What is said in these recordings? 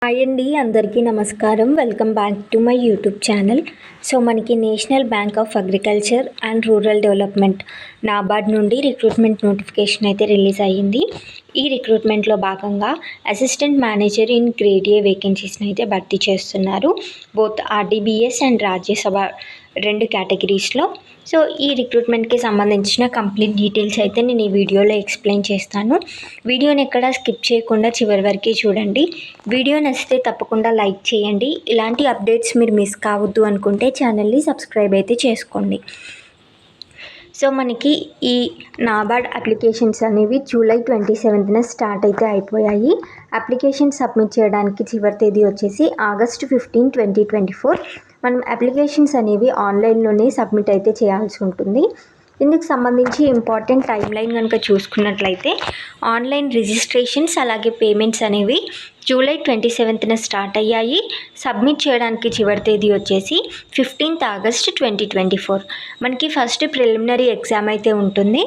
Hi అండి, అందరికీ నమస్కారం. Welcome back to my YouTube channel. So మనకి National Bank of Agriculture and Rural Development NABARD నుండి రిక్రూట్మెంట్ నోటిఫికేషన్ అయితే రిలీజ్ అయ్యింది. ఈ రిక్రూట్మెంట్లో భాగంగా assistant manager in grade A వేకెన్సీస్ని అయితే భర్తీ చేస్తున్నారు. బోత్ ఆర్డీబీఎస్ అండ్ రాజ్యసభ రెండు కేటగిరీస్లో. సో ఈ రిక్రూట్మెంట్కి సంబంధించిన కంప్లీట్ డీటెయిల్స్ అయితే నేను ఈ వీడియోలో ఎక్స్ప్లెయిన్ చేస్తాను. వీడియోని ఎక్కడ స్కిప్ చేయకుండా చివరి వరకు చూడండి. వీడియో నచ్చితే తప్పకుండా లైక్ చేయండి. ఇలాంటి అప్డేట్స్ మీరు మిస్ కావద్దు అనుకుంటే ఛానల్ని సబ్స్క్రైబ్ అయితే చేసుకోండి. సో మనకి ఈ నాబార్డ్ అప్లికేషన్స్ అనేవి జూలై 27న స్టార్ట్ అయితే అయిపోయాయి. అప్లికేషన్ సబ్మిట్ చేయడానికి చివరి తేదీ వచ్చేసి ఆగస్ట్ 15, 2024. మనం అప్లికేషన్స్ అనేవి ఆన్లైన్లోనే సబ్మిట్ అయితే చేయాల్సి ఉంటుంది. ఇందుకు సంబంధించి ఇంపార్టెంట్ టైం లైన్ కనుక చూసుకున్నట్లయితే ఆన్లైన్ రిజిస్ట్రేషన్స్ అలాగే పేమెంట్స్ అనేవి జూలై 27న స్టార్ట్ అయ్యాయి. సబ్మిట్ చేయడానికి చివరి తేదీ వచ్చేసి 15th ఆగస్ట్ 2024. మనకి ఫస్ట్ ప్రిలిమినరీ ఎగ్జామ్ అయితే ఉంటుంది.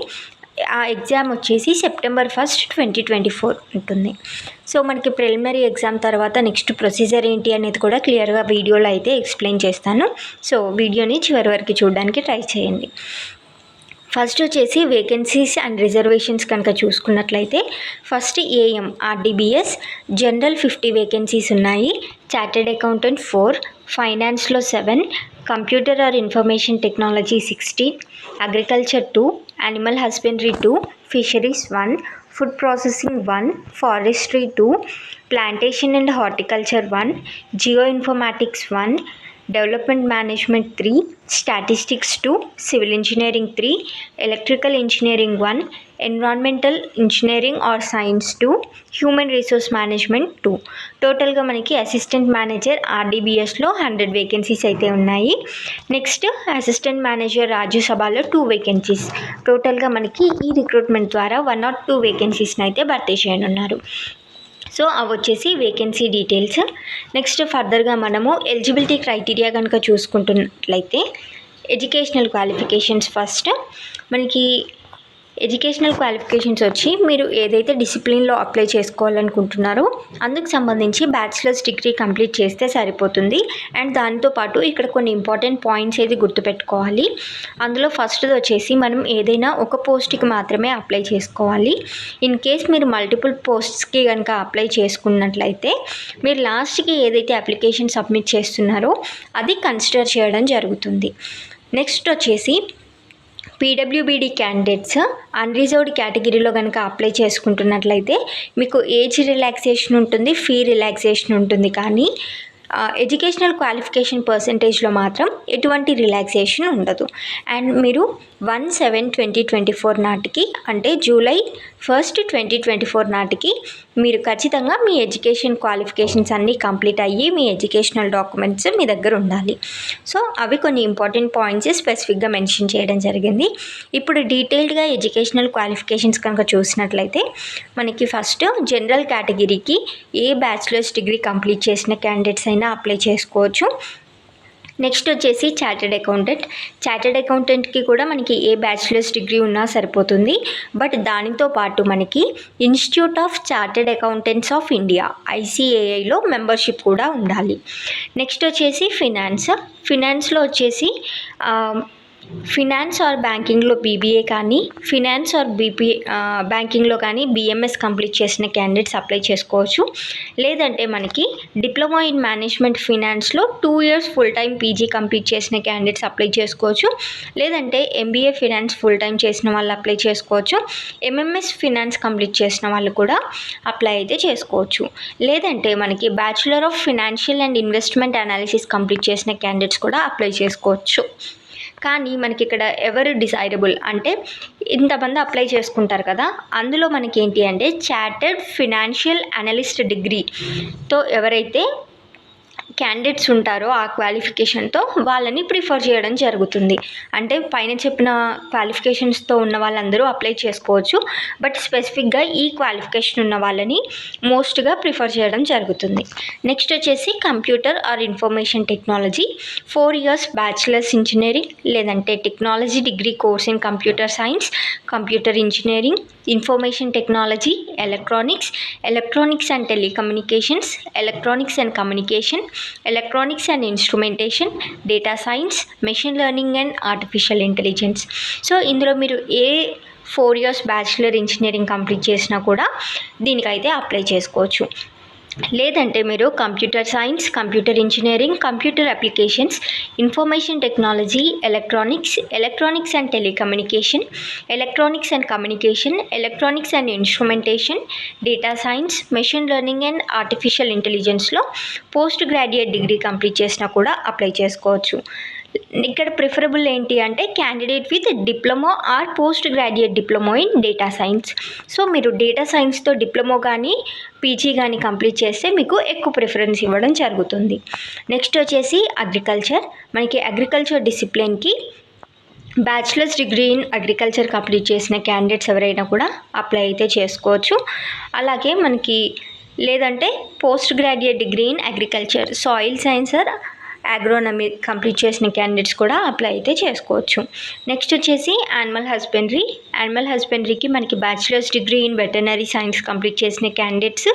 ఆ ఎగ్జామ్ వచ్చేసి సెప్టెంబర్ 1, 2024 ఉంటుంది. సో మనకి ప్రిలిమినరీ ఎగ్జామ్ తర్వాత నెక్స్ట్ ప్రొసీజర్ ఏంటి అనేది కూడా క్లియర్గా వీడియోలో అయితే ఎక్స్ప్లెయిన్ చేస్తాను. సో వీడియోని చివరి వరకు చూడడానికి ట్రై చేయండి. ఫస్ట్ వచ్చేసి వేకెన్సీస్ అండ్ రిజర్వేషన్స్ కనుక చూసుకున్నట్లయితే ఫస్ట్ ఏఎం ఆర్డీబీఎస్ జనరల్ 50 వేకెన్సీస్ ఉన్నాయి. చార్టెడ్ అకౌంటెంట్ 4, ఫైనాన్స్లో 7, computer or information technology 16, agriculture 2, animal husbandry 2, fisheries 1, food processing 1, forestry 2, plantation and horticulture 1, Jio informatics 1, development management 3, statistics 2, civil engineering 3, electrical engineering 1, environmental engineering or science 2, human resource management 2. టోటల్గా మనకి assistant manager ఆర్డీబీఎస్లో 100 vacancies అయితే ఉన్నాయి. Next assistant manager రాజ్యసభలో 2 vacancies. టోటల్గా మనకి ఈ recruitment ద్వారా 1 or 2 వేకెన్సీస్ని అయితే భర్తీ చేయనున్నారు. సో అవి వచ్చేసి వేకెన్సీ డీటెయిల్స్. నెక్స్ట్ ఫర్దర్గా మనము ఎలిజిబిలిటీ క్రైటీరియా కనుక చూసుకుంటున్నట్లయితే ఎడ్యుకేషనల్ క్వాలిఫికేషన్స్ ఫస్ట్. మనకి ఎడ్యుకేషనల్ క్వాలిఫికేషన్స్ వచ్చి మీరు ఏదైతే డిసిప్లిన్లో అప్లై చేసుకోవాలనుకుంటున్నారో అందుకు సంబంధించి బ్యాచిలర్స్ డిగ్రీ కంప్లీట్ చేస్తే సరిపోతుంది. అండ్ దాంతోపాటు ఇక్కడ కొన్ని ఇంపార్టెంట్ పాయింట్స్ అయితే గుర్తుపెట్టుకోవాలి. అందులో ఫస్ట్ది వచ్చేసి మనం ఏదైనా ఒక పోస్ట్కి మాత్రమే అప్లై చేసుకోవాలి. ఇన్ కేస్ మీరు మల్టిపుల్ పోస్ట్స్కి కనుక అప్లై చేసుకున్నట్లయితే మీరు లాస్ట్కి ఏదైతే అప్లికేషన్ సబ్మిట్ చేస్తున్నారో అది కన్సిడర్ చేయడం జరుగుతుంది. నెక్స్ట్ వచ్చేసి పీడబ్ల్యూబీడీ క్యాండిడేట్స్ అన్రిజర్వ్డ్ కేటగిరీలో కనుక అప్లై చేసుకుంటున్నట్లయితే మీకు ఏజ్ రిలాక్సేషన్ ఉంటుంది, ఫీ రిలాక్సేషన్ ఉంటుంది. కానీ ఎడ్యుకేషనల్ క్వాలిఫికేషన్ పర్సంటేజ్లో మాత్రం ఎటువంటి రిలాక్సేషన్ ఉండదు. అండ్ మీరు 1/7/2024 నాటికి అంటే జూలై 1, 2024 నాటికి మీరు ఖచ్చితంగా మీ ఎడ్యుకేషన్ క్వాలిఫికేషన్స్ అన్నీ కంప్లీట్ అయ్యి మీ ఎడ్యుకేషనల్ డాక్యుమెంట్స్ మీ దగ్గర ఉండాలి. సో అవి కొన్ని ఇంపార్టెంట్ పాయింట్స్ స్పెసిఫిక్గా మెన్షన్ చేయడం జరిగింది. ఇప్పుడు డీటెయిల్డ్గా ఎడ్యుకేషనల్ క్వాలిఫికేషన్స్ కనుక చూసినట్లయితే మనకి ఫస్ట్ జనరల్ కేటగిరీకి ఏ బ్యాచిలర్స్ డిగ్రీ కంప్లీట్ చేసిన క్యాండిడేట్స్ అయినా అప్లై చేసుకోవచ్చు. నెక్స్ట్ వచ్చేసి చార్టెడ్ అకౌంటెంట్కి కూడా మనకి ఏ బ్యాచిలర్స్ డిగ్రీ ఉన్నా సరిపోతుంది. బట్ దానితో పాటు మనకి Institute of Chartered Accountants of India ICAIలో మెంబర్షిప్ కూడా ఉండాలి. నెక్స్ట్ వచ్చేసి ఫినాన్స్లో వచ్చేసి ఫినాన్స్ ఆర్ బ్యాంకింగ్లో BBA కానీ ఫినాన్స్ ఆర్ బ్యాంకింగ్లో కానీ BMS కంప్లీట్ చేసిన క్యాండిడేట్స్ అప్లై చేసుకోవచ్చు. లేదంటే మనకి డిప్లొమా ఇన్ మేనేజ్మెంట్ ఫినాన్స్లో 2 years full time PG complete చేసిన క్యాండిడేట్స్ అప్లై చేసుకోవచ్చు. లేదంటే MBA ఫినాన్స్ ఫుల్ టైం చేసిన వాళ్ళు అప్లై చేసుకోవచ్చు. MMS ఫినాన్స్ కంప్లీట్ చేసిన వాళ్ళు కూడా అప్లై అయితే చేసుకోవచ్చు. లేదంటే మనకి bachelor of financial and investment analysis complete చేసిన క్యాండిడేట్స్ కూడా అప్లై చేసుకోవచ్చు. కానీ మనకి ఇక్కడ ఎవరు డిసైడబుల్ అంటే ఇంతమంది అప్లై చేసుకుంటారు కదా, అందులో మనకి ఏంటి అంటే చార్టెడ్ ఫినాన్షియల్ అనలిస్ట్ డిగ్రీతో ఎవరైతే క్యాండిడేట్స్ ఉంటారో ఆ క్వాలిఫికేషన్తో వాళ్ళని ప్రిఫర్ చేయడం జరుగుతుంది. అంటే పైన చెప్పిన క్వాలిఫికేషన్స్తో ఉన్న వాళ్ళందరూ అప్లై చేసుకోవచ్చు, బట్ స్పెసిఫిక్గా ఈ క్వాలిఫికేషన్ ఉన్న వాళ్ళని మోస్ట్గా ప్రిఫర్ చేయడం జరుగుతుంది. నెక్స్ట్ వచ్చేసి computer or information technology 4 years bachelors engineering లేదంటే technology degree course in computer science, computer engineering, information technology, electronics and telecommunications, electronics and communication, electronics and instrumentation, data science, machine learning and artificial intelligence. So ఇందులో మీరు ఏ 4 years bachelor engineering complete చేసినా కూడా దీనికైతే apply చేసుకోవచ్చు. లేదంటే మీరు computer science, computer engineering, computer applications, information technology, electronics and telecommunication, electronics and communication, electronics and instrumentation, data science, machine learning and artificial ఇంటెలిజెన్స్లో పోస్ట్ గ్రాడ్యుయేట్ డిగ్రీ కంప్లీట్ చేసినా కూడా apply చేసుకోవచ్చు. ఇక్కడ ప్రిఫరబుల్ ఏంటి అంటే candidate with diploma or post graduate diploma in data science. So మీరు data సైన్స్తో diploma కానీ పీజీ కానీ కంప్లీట్ చేస్తే మీకు ఎక్కువ ప్రిఫరెన్స్ ఇవ్వడం జరుగుతుంది. నెక్స్ట్ వచ్చేసి అగ్రికల్చర్. మనకి అగ్రికల్చర్ డిసిప్లిన్కి bachelors degree in agriculture complete చేసిన క్యాండిడేట్స్ ఎవరైనా కూడా అప్లై అయితే చేసుకోవచ్చు. అలాగే మనకి లేదంటే post graduate degree in agriculture, soil science or agronomy complete చేసిన క్యాండిడేట్స్ కూడా అప్లై అయితే చేసుకోవచ్చు. నెక్స్ట్ వచ్చేసి యానిమల్ హస్బెండరీకి మనకి bachelors degree in veterinary science complete చేసిన క్యాండిడేట్స్,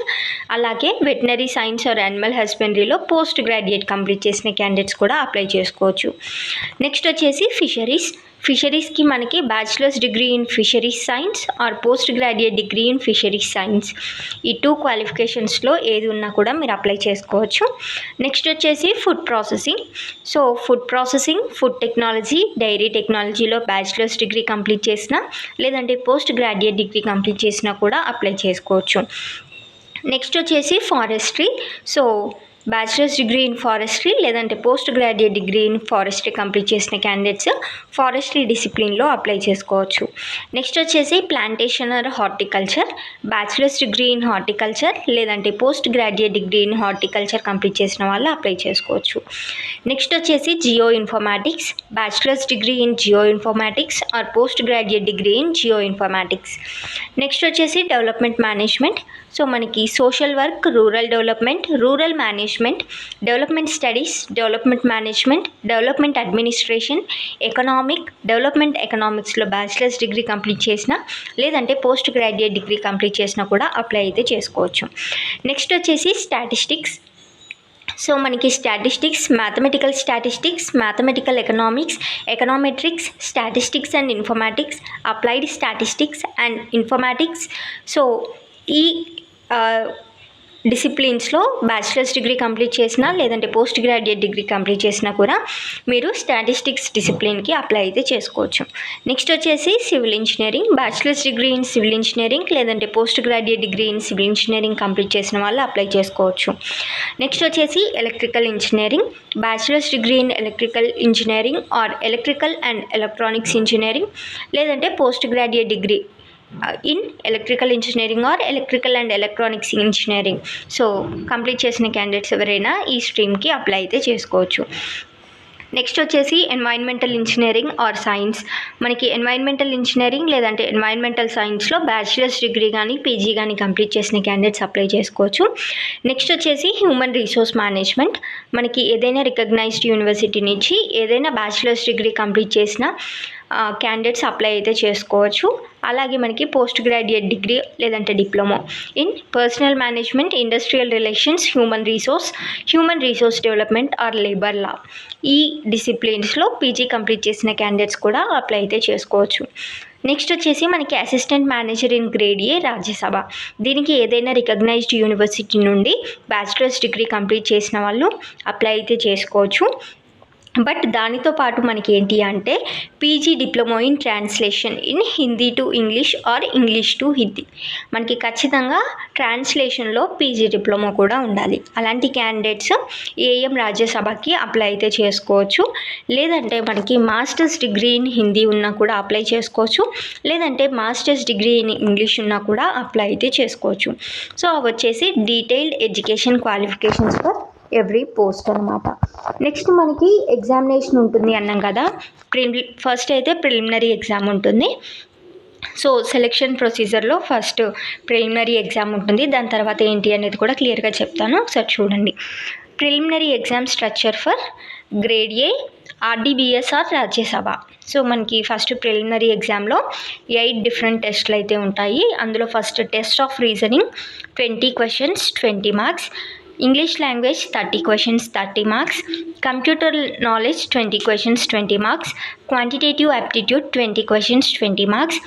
అలాగే వెటర్నరీ సైన్స్ ఆర్ యానిమల్ హస్బెండరీలో పోస్ట్ గ్రాడ్యుయేట్ కంప్లీట్ చేసిన క్యాండిడేట్స్ కూడా అప్లై చేసుకోవచ్చు. నెక్స్ట్ వచ్చేసి ఫిషరీస్కి మనకి bachelors degree in fisheries science or post graduate degree in fisheries science, ఈ 2 క్వాలిఫికేషన్స్లో ఏది ఉన్నా కూడా మీరు అప్లై చేసుకోవచ్చు. నెక్స్ట్ వచ్చేసి food processing, food technology, dairy టెక్నాలజీలో బ్యాచిలర్స్ డిగ్రీ కంప్లీట్ చేసినా లేదంటే పోస్ట్ గ్రాడ్యుయేట్ డిగ్రీ కంప్లీట్ చేసినా కూడా అప్లై చేసుకోవచ్చు. నెక్స్ట్ వచ్చేసి forestry. So bachelors degree in forestry లేదంటే post graduate degree in forestry complete చేసిన క్యాండిడేట్స్ ఫారెస్ట్రీ డిసిప్లిన్లో అప్లై చేసుకోవచ్చు. నెక్స్ట్ వచ్చేసి plantation or horticulture, bachelors degree in horticulture లేదంటే post graduate degree in horticulture complete చేసిన వాళ్ళు అప్లై చేసుకోవచ్చు. నెక్స్ట్ వచ్చేసి geoinformatics, bachelors degree in geoinformatics or post graduate degree in geoinformatics. Next వచ్చేసి development management. So మనకి social work, rural development, rural management, development studies, development management, development administration, development ఎకనామిక్స్లో bachelors degree complete చేసిన లేదంటే post graduate degree complete చేసినా కూడా apply అయితే చేసుకోవచ్చు. Next వచ్చేసి స్టాటిస్టిక్స్. సో మనకి mathematical economics, econometrics, statistics and informatics, applied statistics and informatics. So ఈ డిసిప్లిన్స్లో బ్యాచిలర్స్ డిగ్రీ కంప్లీట్ చేసినా లేదంటే పోస్ట్ గ్రాడ్యుయేట్ డిగ్రీ కంప్లీట్ చేసినా కూడా మీరు స్టాటిస్టిక్స్ డిసిప్లిన్కి అప్లై అయితే చేసుకోవచ్చు. నెక్స్ట్ వచ్చేసి civil engineering, bachelors degree in civil engineering లేదంటే post graduate degree in civil engineering complete చేసిన వాళ్ళు అప్లై చేసుకోవచ్చు. నెక్స్ట్ వచ్చేసి electrical engineering, bachelors degree in electrical engineering or electrical and electronics engineering లేదంటే post graduate degree in electrical engineering or electrical and electronics engineering. So complete చేసిన candidates ఎవరైనా ఈ స్ట్రీమ్కి apply అయితే చేసుకోవచ్చు. నెక్స్ట్ వచ్చేసి ఎన్వైర్న్మెంటల్ ఇంజనీరింగ్ ఆర్ సైన్స్. మనకి environmental engineering లేదంటే ఎన్వైర్న్మెంటల్ సైన్స్లో బ్యాచిలర్స్ డిగ్రీ కానీ పీజీ కానీ కంప్లీట్ చేసిన క్యాండిడేట్స్ అప్లై చేసుకోవచ్చు. నెక్స్ట్ వచ్చేసి హ్యూమన్ రిసోర్స్ మేనేజ్మెంట్. మనకి ఏదైనా రికగ్నైజ్డ్ యూనివర్సిటీ నుంచి ఏదైనా బ్యాచిలర్స్ డిగ్రీ కంప్లీట్ చేసిన క్యాండిడేట్స్ అప్లై అయితే చేసుకోవచ్చు. అలాగే మనకి పోస్ట్ గ్రాడ్యుయేట్ డిగ్రీ లేదంటే diploma in personal management, industrial relations, human resource development are labour law, ఈ డిసిప్లిన్స్లో పీజీ కంప్లీట్ చేసిన క్యాండిడేట్స్ కూడా అప్లై అయితే చేసుకోవచ్చు. నెక్స్ట్ వచ్చేసి మనకి అసిస్టెంట్ మేనేజర్ ఇన్ గ్రేడ్ ఏ రాజ్యసభ. దీనికి ఏదైనా రికగ్నైజ్డ్ యూనివర్సిటీ నుండి బ్యాచిలర్స్ డిగ్రీ కంప్లీట్ చేసిన వాళ్ళు అప్లై అయితే చేసుకోవచ్చు. బట్ దానితో పాటు మనకి ఏంటి అంటే PG diploma in translation in Hindi to English are English to Hindi, మనకి ఖచ్చితంగా ట్రాన్స్లేషన్లో పీజీ డిప్లొమా కూడా ఉండాలి. అలాంటి క్యాండిడేట్స్ ఏఎం రాజ్యసభకి అప్లై అయితే చేసుకోవచ్చు. లేదంటే మనకి మాస్టర్స్ డిగ్రీ ఇన్ హిందీ ఉన్నా కూడా అప్లై చేసుకోవచ్చు. లేదంటే మాస్టర్స్ డిగ్రీ ఇన్ ఇంగ్లీష్ ఉన్నా కూడా అప్లై అయితే చేసుకోవచ్చు. సో వచ్చేసి detailed education qualifications for every post అనమాట. నెక్స్ట్ మనకి ఎగ్జామినేషన్ ఉంటుంది అన్నాం కదా. ఫస్ట్ అయితే ప్రిలిమినరీ ఎగ్జామ్ ఉంటుంది. సో సెలెక్షన్ ప్రొసీజర్లో ఫస్ట్ ప్రిలిమినరీ ఎగ్జామ్ ఉంటుంది. దాని తర్వాత ఏంటి అనేది కూడా క్లియర్గా చెప్తాను, ఒకసారి చూడండి. Preliminary exam structure for grade A RDBS or Rajya Sabha. So మనకి ఫస్ట్ ప్రిలిమినరీ ఎగ్జామ్లో 8 డిఫరెంట్ టెస్ట్లు అయితే ఉంటాయి. అందులో first test of reasoning 20 questions 20 marks, English language 30 questions 30 marks, computer knowledge 20 questions 20 marks, quantitative aptitude 20 questions 20 marks,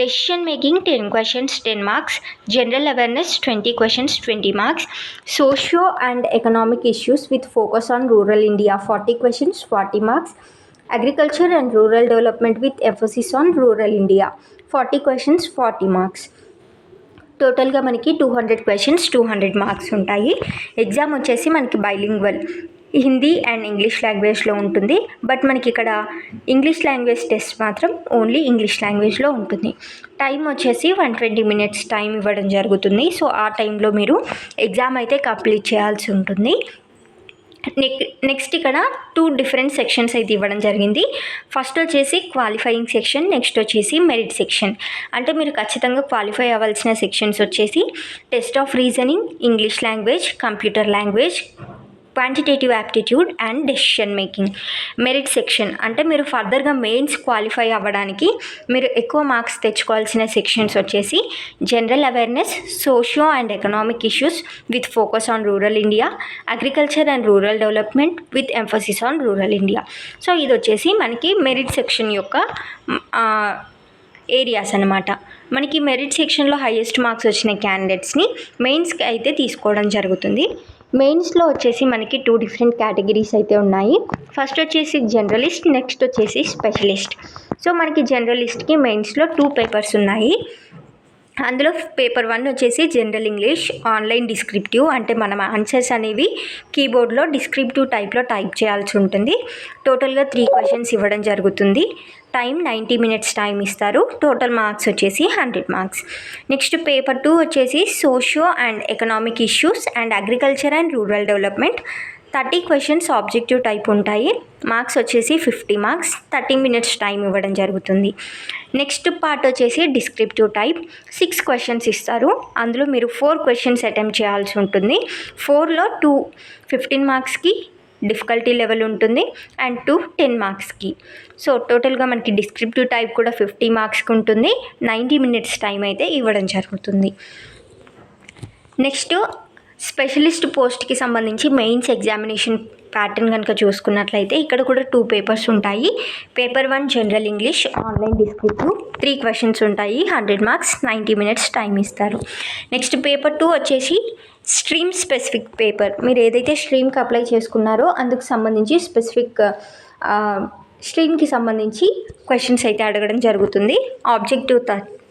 decision making 10 questions 10 marks, general awareness 20 questions 20 marks, socio and economic issues with focus on rural India 40 questions 40 marks, agriculture and rural development with emphasis on rural India 40 questions 40 marks. టోటల్గా మనకి 200 questions 200 marks ఉంటాయి. Exam వచ్చేసి మనకి bilingual Hindi and English లాంగ్వేజ్లో ఉంటుంది. But మనకి ఇక్కడ English language test మాత్రం ఓన్లీ ఇంగ్లీష్ లాంగ్వేజ్లో ఉంటుంది. టైం వచ్చేసి 120 minutes టైం ఇవ్వడం జరుగుతుంది. సో ఆ టైంలో మీరు ఎగ్జామ్ అయితే కంప్లీట్ చేయాల్సి ఉంటుంది. నెక్స్ట్ ఇక్కడ 2 డిఫరెంట్ సెక్షన్స్ అయితే ఇవ్వడం జరిగింది. ఫస్ట్ వచ్చేసి క్వాలిఫైయింగ్ సెక్షన్, నెక్స్ట్ వచ్చేసి మెరిట్ సెక్షన్. అంటే మీరు ఖచ్చితంగా క్వాలిఫై అవ్వాల్సిన సెక్షన్స్ వచ్చేసి test of reasoning, English language, computer language, quantitative aptitude and decision making. Merit section అంటే మీరు ఫర్దర్గా మెయిన్స్ క్వాలిఫై అవ్వడానికి మీరు ఎక్కువ మార్క్స్ తెచ్చుకోవాల్సిన సెక్షన్స్ వచ్చేసి general awareness, socio and economic issues with focus on rural India, agriculture and Rural development with emphasis on rural India. So ఇది వచ్చేసి మనకి మెరిట్ సెక్షన్ యొక్క ఏరియాస్ అనమాట. మనకి మెరిట్ సెక్షన్లో హైయెస్ట్ మార్క్స్ వచ్చిన క్యాండిడేట్స్ని మెయిన్స్కి అయితే తీసుకోవడం జరుగుతుంది. మెయిన్స్లో వచ్చేసి మనకి 2 డిఫరెంట్ కేటగిరీస్ అయితే ఉన్నాయి. ఫస్ట్ వచ్చేసి జనరలిస్ట్, నెక్స్ట్ వచ్చేసి స్పెషలిస్ట్. సో మనకి జనరలిస్ట్కి మెయిన్స్లో 2 పేపర్స్ ఉన్నాయి. అందులో పేపర్ 1 వచ్చేసి జనరల్ ఇంగ్లీష్ ఆన్లైన్ డిస్క్రిప్టివ్, అంటే మనం ఆన్సర్స్ అనేవి కీబోర్డ్లో డిస్క్రిప్టివ్ టైప్లో టైప్ చేయాల్సి ఉంటుంది. టోటల్గా 3 questions ఇవ్వడం జరుగుతుంది. టైం 90 minutes టైం ఇస్తారు. టోటల్ మార్క్స్ వచ్చేసి 100 marks. నెక్స్ట్ పేపర్ 2 వచ్చేసి socio and economic issues and agriculture and Rural development. 30 questions objective type ఉంటాయి. మార్క్స్ వచ్చేసి 50 marks, 30 minutes టైం ఇవ్వడం జరుగుతుంది. నెక్స్ట్ పార్ట్ వచ్చేసి డిస్క్రిప్టివ్ టైప్. 6 questions ఇస్తారు. అందులో మీరు 4 questions అటెంప్ట్ చేయాల్సి ఉంటుంది. 4లో 2 15 marksకి డిఫికల్టీ లెవెల్ ఉంటుంది అండ్ 2 10 marksకి. సో టోటల్గా మనకి డిస్క్రిప్టివ్ టైప్ కూడా 50 marksకి ఉంటుంది. 90 minutes టైం అయితే ఇవ్వడం జరుగుతుంది. నెక్స్ట్ స్పెషలిస్ట్ పోస్ట్కి సంబంధించి మెయిన్స్ ఎగ్జామినేషన్ ప్యాటర్న్ కనుక చూసుకున్నట్లయితే ఇక్కడ కూడా 2 పేపర్స్ ఉంటాయి. Paper 1 general English online descriptive 3 questions ఉంటాయి. 100 marks, 90 minutes టైం ఇస్తారు. నెక్స్ట్ పేపర్ 2 వచ్చేసి స్ట్రీమ్ స్పెసిఫిక్ పేపర్. మీరు ఏదైతే స్ట్రీమ్కి అప్లై చేసుకున్నారో అందుకు సంబంధించి స్పెసిఫిక్ స్ట్రీమ్కి సంబంధించి క్వశ్చన్స్ అయితే అడగడం జరుగుతుంది. Objective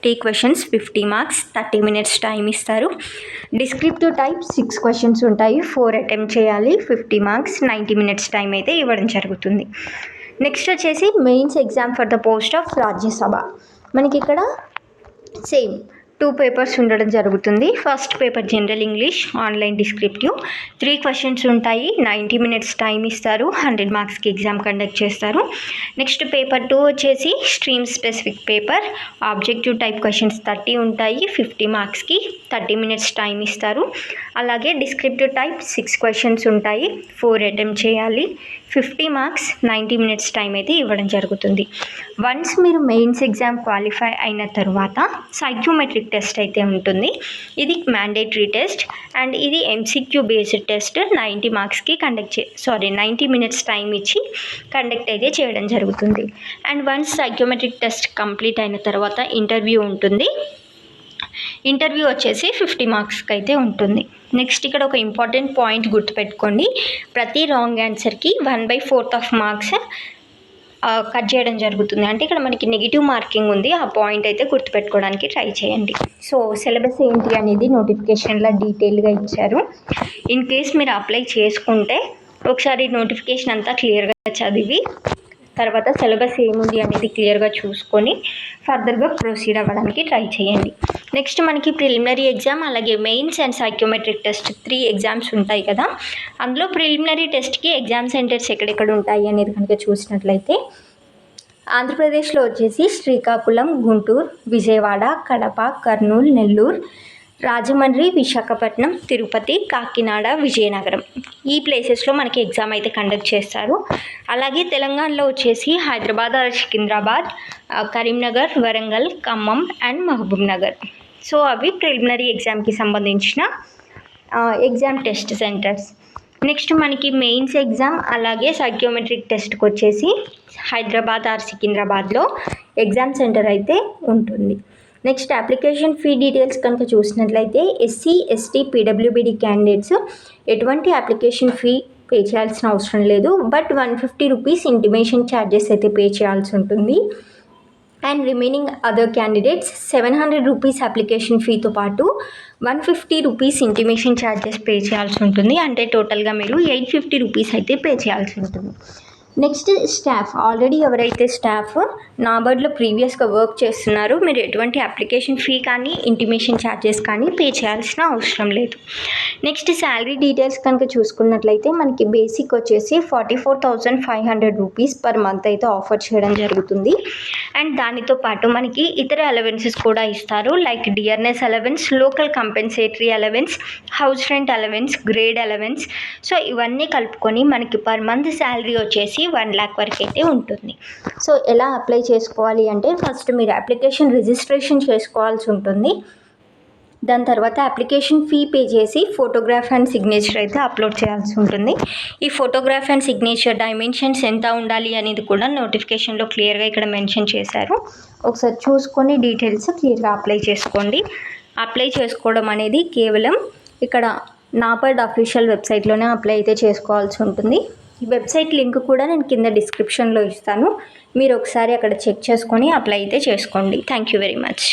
30 questions 50 marks, 30 minutes time ఇస్తారు. డిస్క్రిప్టివ్ టైప్ 6 questions ఉంటాయి. 4 అటెంప్ట్ చేయాలి. 50 marks, 90 minutes టైం అయితే ఇవ్వడం జరుగుతుంది. నెక్స్ట్ వచ్చేసి mains exam for the post of Rajya Sabha. మనకి ఇక్కడ సేమ్ 2 పేపర్స్ ఉండడం జరుగుతుంది. First paper general English online descriptive 3 questions ఉంటాయి. 90 minutes టైం ఇస్తారు. 100 marksకి ఎగ్జామ్ కండక్ట్ చేస్తారు. నెక్స్ట్ పేపర్ 2 వచ్చేసి stream specific paper. Objective type questions 30 ఉంటాయి. 50 marksకి 30 minutes టైం ఇస్తారు. అలాగే డిస్క్రిప్టివ్ టైప్ 6 questions ఉంటాయి. 4 అటెంప్ట్ చేయాలి. 50 marks, 90 minutes టైం అయితే ఇవ్వడం జరుగుతుంది. వన్స్ మీరు మెయిన్స్ ఎగ్జామ్ క్వాలిఫై అయిన తర్వాత సైక్యోమెట్రిక్ టెస్ట్ అయితే ఉంటుంది. ఇది మ్యాండేటరీ టెస్ట్ అండ్ ఇది MCQ based test. 90 marksకి 90 minutes time ఇచ్చి కండక్ట్ అయితే చేయడం జరుగుతుంది. అండ్ వన్స్ సైక్యోమెట్రిక్ టెస్ట్ కంప్లీట్ అయిన తర్వాత ఇంటర్వ్యూ ఉంటుంది. ఇంటర్వ్యూ వచ్చేసి 50 marksకి అయితే ఉంటుంది. నెక్స్ట్ ఇక్కడ ఒక ఇంపార్టెంట్ పాయింట్ గుర్తుపెట్టుకోండి. ప్రతి రాంగ్ ఆన్సర్కి 1/4 మార్క్స్ కట్ చేయడం జరుగుతుంది. అంటే ఇక్కడ మనకి నెగిటివ్ మార్కింగ్ ఉంది. ఆ పాయింట్ అయితే గుర్తుపెట్టుకోవడానికి ట్రై చేయండి. సో సిలబస్ ఏంటి అనేది నోటిఫికేషన్లో డీటెయిల్గా ఇచ్చారు. ఇన్ కేస్ మీరు అప్లై చేసుకుంటే ఒకసారి నోటిఫికేషన్ అంతా క్లియర్గా చదివి తర్వాత సిలబస్ ఏముంది అనేది క్లియర్గా చూసుకొని ఫర్దర్గా ప్రొసీడ్ అవ్వడానికి ట్రై చేయండి. నెక్స్ట్ మనకి ప్రిలిమినరీ ఎగ్జామ్ అలాగే mains and psychometric test 3 exams ఉంటాయి కదా. అందులో ప్రిలిమినరీ టెస్ట్కి ఎగ్జామ్ సెంటర్స్ ఎక్కడెక్కడ ఉంటాయి అనేది కనుక చూసినట్లయితే ఆంధ్రప్రదేశ్లో వచ్చేసి శ్రీకాకుళం, గుంటూరు, విజయవాడ, కడప, కర్నూలు, నెల్లూరు, రాజమండ్రి, విశాఖపట్నం, తిరుపతి, కాకినాడ, విజయనగరం ఈ ప్లేసెస్లో మనకి ఎగ్జామ్ అయితే కండక్ట్ చేస్తారు. అలాగే తెలంగాణలో వచ్చేసి Hyderabad or Secunderabad, Karimnagar, Warangal, Khammam and Mahabubnagar. So అవి ప్రిలిమినరీ ఎగ్జామ్కి సంబంధించిన ఎగ్జామ్ టెస్ట్ సెంటర్స్. నెక్స్ట్ మనకి మెయిన్స్ ఎగ్జామ్ అలాగే సైకోమెట్రిక్ టెస్ట్కి వచ్చేసి హైదరాబాద్ ఆర్ సికింద్రాబాద్లో ఎగ్జామ్ సెంటర్ అయితే ఉంటుంది. నెక్స్ట్ అప్లికేషన్ ఫీ డీటెయిల్స్ కనుక చూసినట్లయితే ఎస్సీ, ఎస్టీ, పీడబ్ల్యూబీడీ క్యాండిడేట్స్ ఎటువంటి అప్లికేషన్ ఫీ పే చేయాల్సిన అవసరం లేదు. బట్ 150 రూపీస్ ఇంటిమేషన్ ఛార్జెస్ అయితే పే చేయాల్సి ఉంటుంది. And remaining other candidates 700 rupees application ఫీతో పాటు 150 రూపీస్ ఇంటిమేషన్ ఛార్జెస్ పే చేయాల్సి ఉంటుంది. అంటే టోటల్గా మీరు 850 రూపీస్ అయితే పే చేయాల్సి ఉంటుంది. నెక్స్ట్ స్టాఫ్, ఆల్రెడీ ఎవరైతే స్టాఫ్ నాబార్డ్లో ప్రీవియస్గా వర్క్ చేస్తున్నారో మీరు ఎటువంటి అప్లికేషన్ ఫీ కానీ ఇంటిమేషన్ ఛార్జెస్ కానీ పే చేయాల్సిన అవసరం లేదు. నెక్స్ట్ శాలరీ డీటెయిల్స్ కనుక చూసుకున్నట్లయితే మనకి బేసిక్ వచ్చేసి 44,500 రూపీస్ పర్ మంత్ అయితే ఆఫర్ చేయడం జరుగుతుంది. అండ్ దానితో పాటు మనకి ఇతర అలవెన్సెస్ కూడా ఇస్తారు. Like DRS allowance, local compensatory allowance, house rent allowance, grade allowance. So ఇవన్నీ కలుపుకొని మనకి పర్ మంత్ శాలరీ వచ్చేసి 1 lakh వరకు అయితే ఉంటుంది. సో ఎలా అప్లై చేసుకోవాలి అంటే ఫస్ట్ మీరు అప్లికేషన్ రిజిస్ట్రేషన్ చేసుకోవాల్సి ఉంటుంది. దాని తర్వాత అప్లికేషన్ ఫీ పే చేసి ఫోటోగ్రాఫ్ అండ్ సిగ్నేచర్ అయితే అప్లోడ్ చేయాల్సి ఉంటుంది. ఈ ఫోటోగ్రాఫ్ అండ్ సిగ్నేచర్ డైమెన్షన్స్ ఎంత ఉండాలి అనేది కూడా నోటిఫికేషన్లో క్లియర్గా ఇక్కడ మెన్షన్ చేశారు. ఒకసారి చూసుకొని డీటెయిల్స్ క్లియర్గా అప్లై చేసుకోండి. అప్లై చేసుకోవడం అనేది కేవలం ఇక్కడ నాబార్డ్ అఫీషియల్ వెబ్సైట్లోనే అప్లై అయితే చేసుకోవాల్సి ఉంటుంది. ఈ వెబ్సైట్ లింక్ కూడా నేను కింద డిస్క్రిప్షన్లో ఇస్తాను. మీరు ఒకసారి అక్కడ చెక్ చేసుకొని అప్లై అయితే చేసుకోండి. Thank you very much.